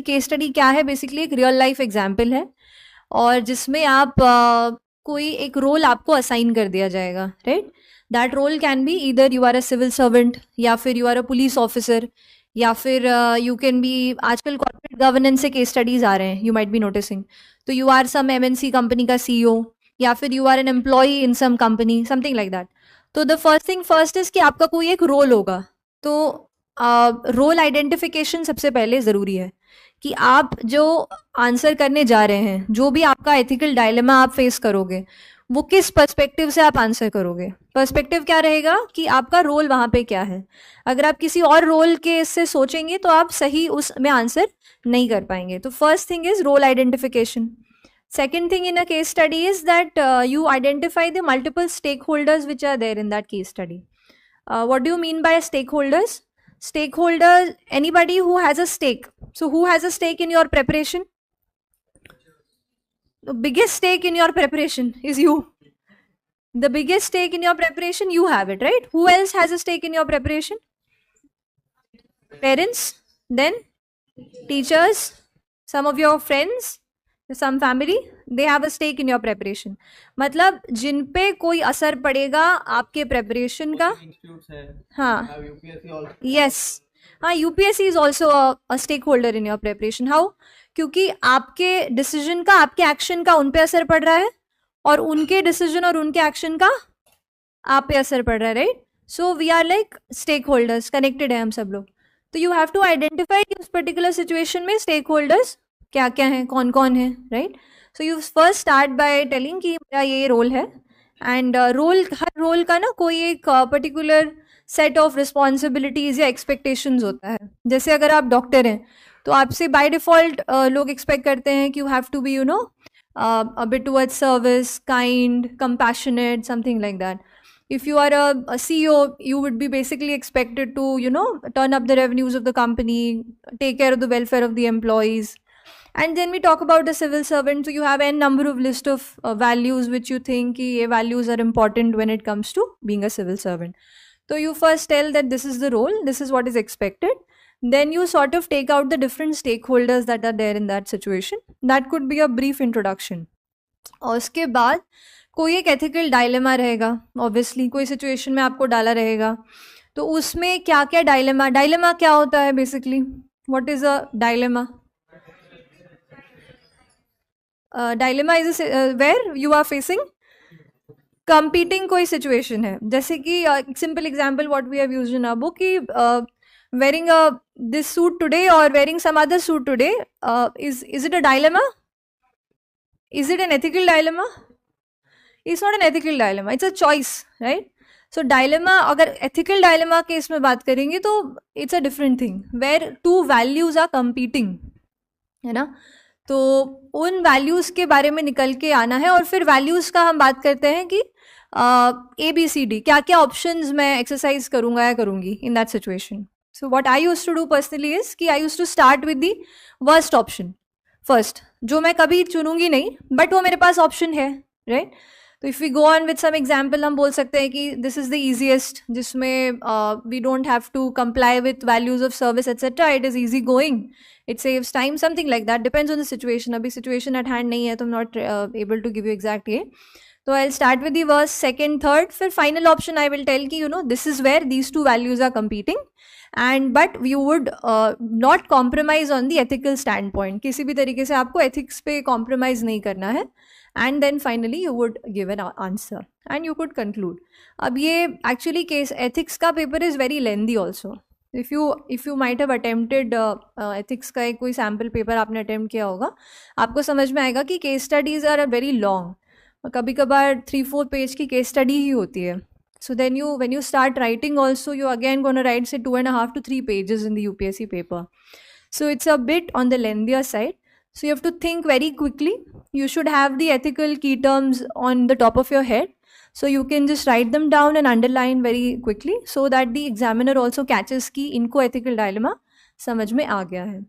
Case study क्या है? Basically एक रियल लाइफ एग्जाम्पल है, और जिसमें आप कोई एक रोल आपको असाइन कर दिया जाएगा, right? That role can be either you are a civil servant, या फिर you are a police officer, या फिर यू कैन बी, आजकल कॉर्पोरेट गवर्नेंस से केस स्टडीज आ रहे हैं, यू माइट बी नोटिसिंग, तो you are some MNC company का सीईओ, या फिर you are an employee in some company, something like that. तो the first thing first is कि आपका कोई एक रोल होगा, तो रोल आइडेंटिफिकेशन सबसे पहले ज़रूरी है कि आप जो आंसर करने जा रहे हैं, जो भी आपका एथिकल डायलेमा आप फेस करोगे, वो किस पर्सपेक्टिव से आप आंसर करोगे। पर्सपेक्टिव क्या रहेगा कि आपका रोल वहाँ पे क्या है। अगर आप किसी और रोल के से सोचेंगे तो आप सही उसमें आंसर नहीं कर पाएंगे। तो first thing is role identification. Second thing in a case study is that you identify the multiple stakeholders which are there in that case study. What do you mean by stakeholders? Stakeholders, anybody who has a stake. So who has a stake in your preparation? The biggest stake in your preparation is you. The biggest stake in your preparation, you have it, right? Who else has a stake in your preparation? Parents, then teachers, some of your friends, some family, they have a stake in your preparation. मतलब जिन पे कोई असर पड़ेगा आपके preparation का। हाँ, yes, हाँ, UPSC is also a stake holder in your preparation. How? क्योंकि आपके डिसीजन का, आपके एक्शन का उन पे असर पड़ रहा है, और उनके डिसीजन और उनके एक्शन का आप पे असर पड़ रहा है, right? So we are like stake holders, connected है हम सब लोग। तो यू हैव टू आइडेंटिफाई कि उस पर्टिकुलर सिचुएशन में स्टेक होल्डर्स क्या क्या हैं, कौन कौन है, right? So you first start by telling कि मेरा ये रोल है, एंड रोल, हर रोल का ना कोई एक पर्टिकुलर सेट ऑफ रिस्पॉन्सिबिलिटीज़ या एक्सपेक्टेशंस होता है। जैसे अगर आप डॉक्टर हैं तो आपसे बाय डिफ़ॉल्ट लोग एक्सपेक्ट करते हैं कि you have to be, you know, a bit towards service, kind, compassionate, something like that. If you are a CEO, you would be basically expected to, you know, turn up the revenues of the company, take care of the welfare of the employees. And then we talk about the civil servant. So you have a number of list of values which you think ki ye values are important when it comes to being a civil servant. So you first tell that this is the role, this is what is expected. Then you sort of take out the different stakeholders that are there in that situation. That could be a brief introduction. और उसके बाद कोई एक ethical dilemma रहेगा, obviously कोई situation में आपको डाला रहेगा, तो उसमें क्या क्या डायलेमा क्या होता है basically? What is a dilemma? Dilemma is where you are facing competing कोई सिचुएशन है। जैसे कि simple example what we have used in a book कि wearing this suit today or wearing some other suit today, is it a dilemma? Is it an ethical dilemma? It's not an ethical dilemma, it's a choice, right? So dilemma, अगर ethical dilemma के इसमें बात करेंगे तो it's a different thing where two values are competing, है ना? तो उन values के बारे में निकल के आना है, और फिर values का हम बात करते हैं कि ABCD क्या क्या options मैं exercise करूँगा या करूँगी in that situation. So what I used to do personally is कि I used to start with the worst option first, जो मैं कभी चुनूंगी नहीं but वो मेरे पास option है, right? तो if we go on with some example, हम बोल सकते हैं कि this is the easiest, जिसमें we don't have to comply with values of service etc. It is easy going, it saves time, something like that, depends on the situation. अभी situation at hand नहीं है तो I'm not able to give you exact ये. So I'll start with the worst, second, third, फिर final option I will tell कि you know this is where these two values are competing, and but you would not compromise on the ethical standpoint. किसी भी तरीके से आपको ethics पे compromise नहीं करना है, and then finally you would give an answer and you could conclude. अब ये actually case ethics का paper is very lengthy also. If you might have attempted ethics का एक कोई sample paper आपने attempt किया होगा, आपको समझ में आएगा कि case studies are very long. कभी कभार 3-4 पेज की केस स्टडी ही होती है. So then when you start writing also, you again going to write say 2.5 to 3 pages in the UPSC paper. So it's a bit on the lengthier side. So you have to think very quickly. You should have the ethical key terms on the top of your head. So you can just write them down and underline very quickly so that the examiner also catches कि इनको ethical dilemma समझ में आ गया है.